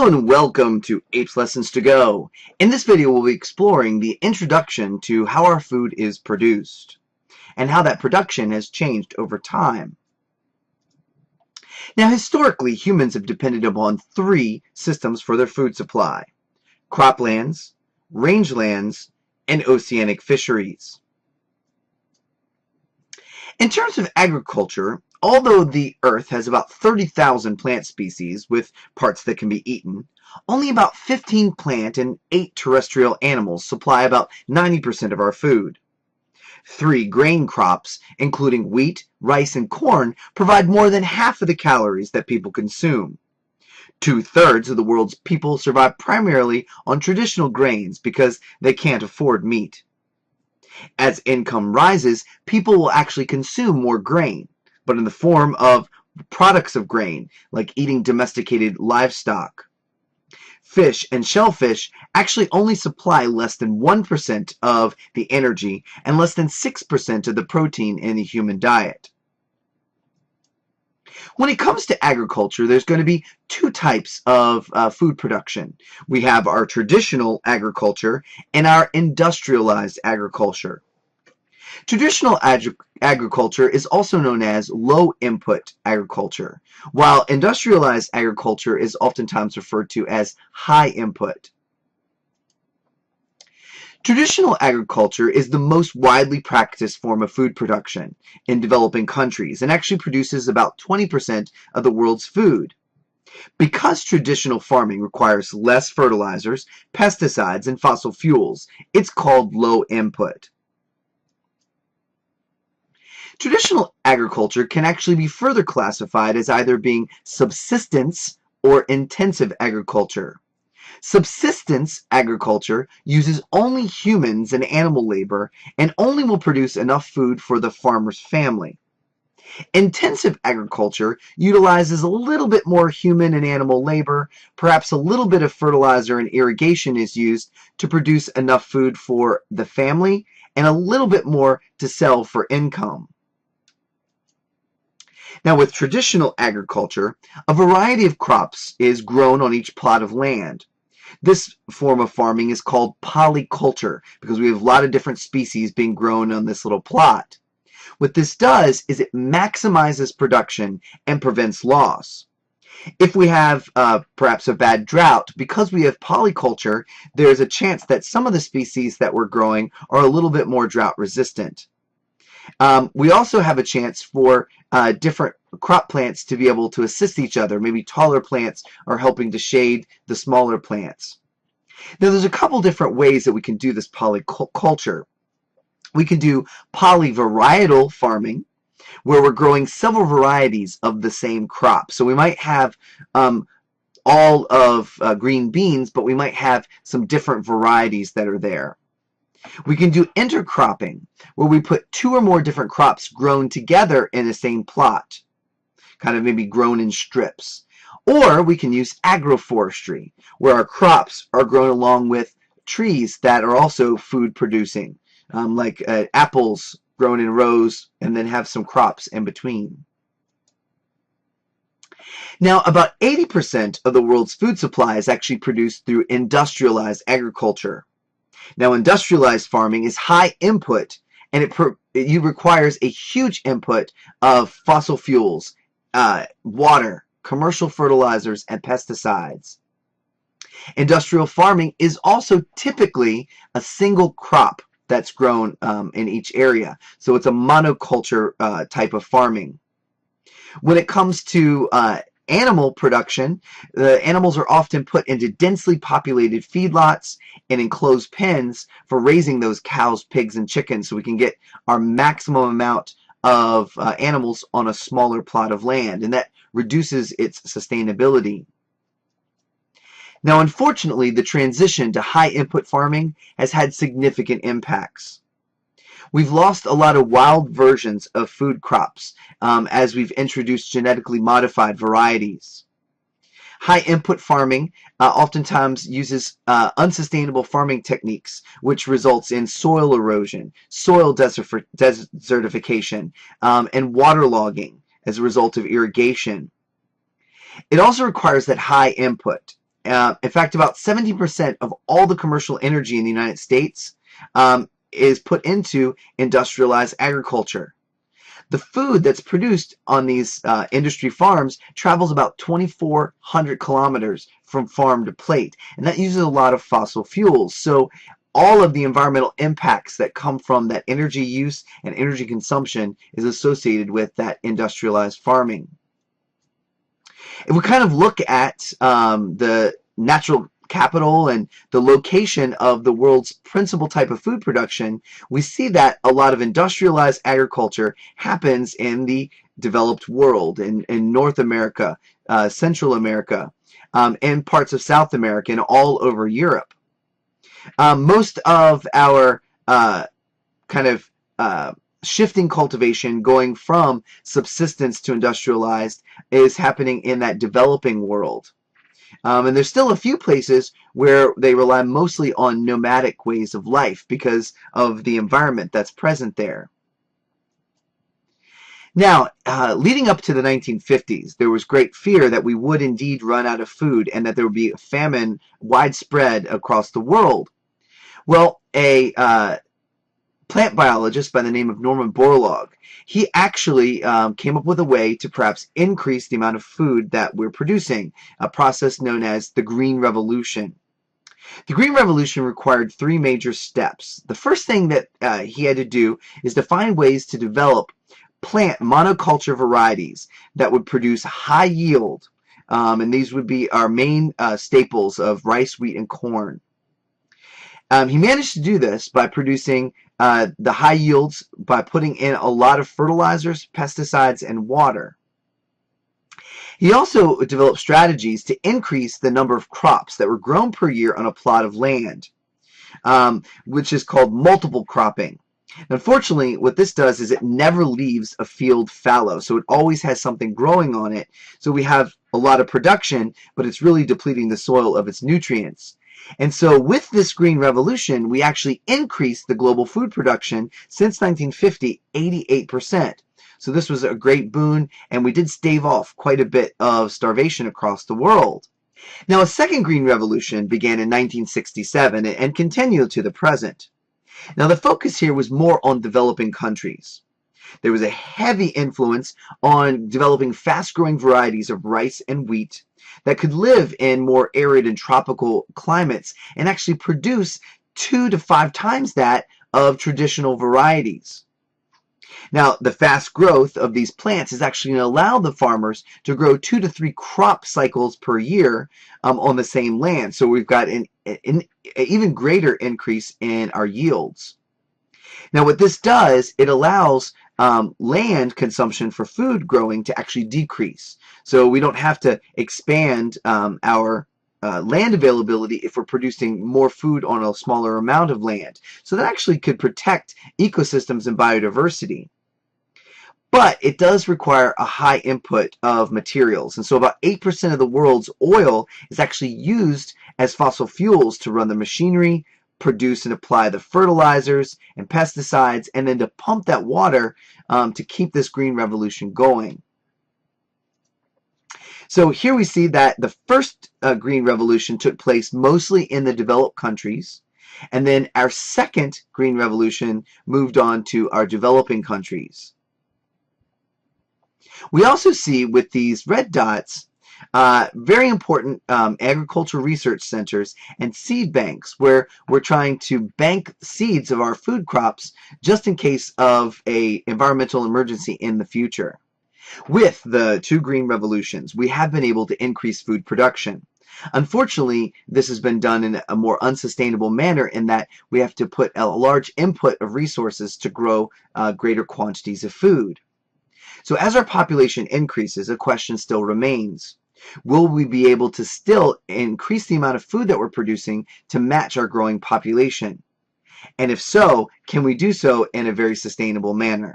Hello and welcome to APES Lessons to Go. In this video we'll be exploring the introduction to how our food is produced and how that production has changed over time. Now historically humans have depended upon three systems for their food supply: croplands, rangelands, and oceanic fisheries. In terms of agriculture, although the Earth has about 30,000 plant species with parts that can be eaten, only about 15 plant and 8 terrestrial animals supply about 90% of our food. 3 grain crops, including wheat, rice, and corn, provide more than half of the calories that people consume. 2/3 of the world's people survive primarily on traditional grains because they can't afford meat. As income rises, people will actually consume more grain, but in the form of products of grain, like eating domesticated livestock. Fish and shellfish actually only supply less than 1% of the energy and less than 6% of the protein in the human diet. When it comes to agriculture, there's going to be two types of food production. We have our traditional agriculture and our industrialized agriculture. Traditional agriculture is also known as low-input agriculture, while industrialized agriculture is oftentimes referred to as high-input. Traditional agriculture is the most widely practiced form of food production in developing countries and actually produces about 20% of the world's food. Because traditional farming requires less fertilizers, pesticides, and fossil fuels, it's called low input. Traditional agriculture can actually be further classified as either being subsistence or intensive agriculture. Subsistence agriculture uses only humans and animal labor and only will produce enough food for the farmer's family. Intensive agriculture utilizes a little bit more human and animal labor, perhaps a little bit of fertilizer and irrigation is used to produce enough food for the family and a little bit more to sell for income. Now, with traditional agriculture, a variety of crops is grown on each plot of land. This form of farming is called polyculture because we have a lot of different species being grown on this little plot. What this does is it maximizes production and prevents loss. If we have perhaps a bad drought, because we have polyculture, there's a chance that some of the species that we're growing are a little bit more drought resistant. We also have a chance for different crop plants to be able to assist each other. Maybe taller plants are helping to shade the smaller plants. Now, there's a couple different ways that we can do this polyculture. We can do polyvarietal farming, where we're growing several varieties of the same crop. So we might have all of green beans, but we might have some different varieties that are there. We can do intercropping, where we put 2 or more different crops grown together in the same plot, kind of maybe grown in strips. Or we can use agroforestry, where our crops are grown along with trees that are also food producing, like apples grown in rows and then have some crops in between. Now, about 80% of the world's food supply is actually produced through industrialized agriculture. Now, industrialized farming is high input, and it requires a huge input of fossil fuels, water, commercial fertilizers, and pesticides. Industrial farming is also typically a single crop that's grown in each area. So it's a monoculture type of farming. When it comes to animal production, the animals are often put into densely populated feedlots and enclosed pens for raising those cows, pigs, and chickens so we can get our maximum amount of animals on a smaller plot of land, and that reduces its sustainability. Now, unfortunately, the transition to high-input farming has had significant impacts. We've lost a lot of wild versions of food crops as we've introduced genetically modified varieties. High-input farming oftentimes uses unsustainable farming techniques, which results in soil erosion, soil desertification, and waterlogging as a result of irrigation. It also requires that high input In fact, about 17% of all the commercial energy in the United States is put into industrialized agriculture. The food that's produced on these industry farms travels about 2,400 kilometers from farm to plate, and that uses a lot of fossil fuels. So all of the environmental impacts that come from that energy use and energy consumption is associated with that industrialized farming. If we kind of look at the natural capital and the location of the world's principal type of food production, we see that a lot of industrialized agriculture happens in the developed world, in North America, Central America, and parts of South America, and all over Europe. Most of our shifting cultivation going from subsistence to industrialized is happening in that developing world. And there's still a few places where they rely mostly on nomadic ways of life because of the environment that's present there. Now, leading up to the 1950s, there was great fear that we would indeed run out of food and that there would be a famine widespread across the world. Well, a plant biologist by the name of Norman Borlaug, he actually came up with a way to perhaps increase the amount of food that we're producing, a process known as the Green Revolution. The Green Revolution required three major steps. The first thing that he had to do is to find ways to develop plant monoculture varieties that would produce high yield, and these would be our main staples of rice, wheat, and corn. He managed to do this by producing the high yields by putting in a lot of fertilizers, pesticides, and water. He also developed strategies to increase the number of crops that were grown per year on a plot of land, which is called multiple cropping. Unfortunately, what this does is it never leaves a field fallow, so it always has something growing on it. So we have a lot of production, but it's really depleting the soil of its nutrients. And so with this Green Revolution, we actually increased the global food production since 1950, 88%. So this was a great boon, and we did stave off quite a bit of starvation across the world. Now, a second Green Revolution began in 1967 and continued to the present. Now, the focus here was more on developing countries. There was a heavy influence on developing fast-growing varieties of rice and wheat that could live in more arid and tropical climates and actually produce 2 to 5 times that of traditional varieties. Now, the fast growth of these plants is actually going to allow the farmers to grow 2 to 3 crop cycles per year on the same land. So we've got an even greater increase in our yields. Now, what this does, it allows land consumption for food growing to actually decrease. So we don't have to expand our land availability if we're producing more food on a smaller amount of land. So that actually could protect ecosystems and biodiversity. But it does require a high input of materials. And so about 8% of the world's oil is actually used as fossil fuels to run the machinery, produce and apply the fertilizers and pesticides, and then to pump that water to keep this green revolution going. So here we see that the first green revolution took place mostly in the developed countries, and then our second green revolution moved on to our developing countries. We also see with these red dots very important agricultural research centers and seed banks where we're trying to bank seeds of our food crops just in case of an environmental emergency in the future. With the 2 green revolutions, we have been able to increase food production. Unfortunately, this has been done in a more unsustainable manner in that we have to put a large input of resources to grow greater quantities of food. So as our population increases, a question still remains. Will we be able to still increase the amount of food that we're producing to match our growing population? And if so, can we do so in a very sustainable manner?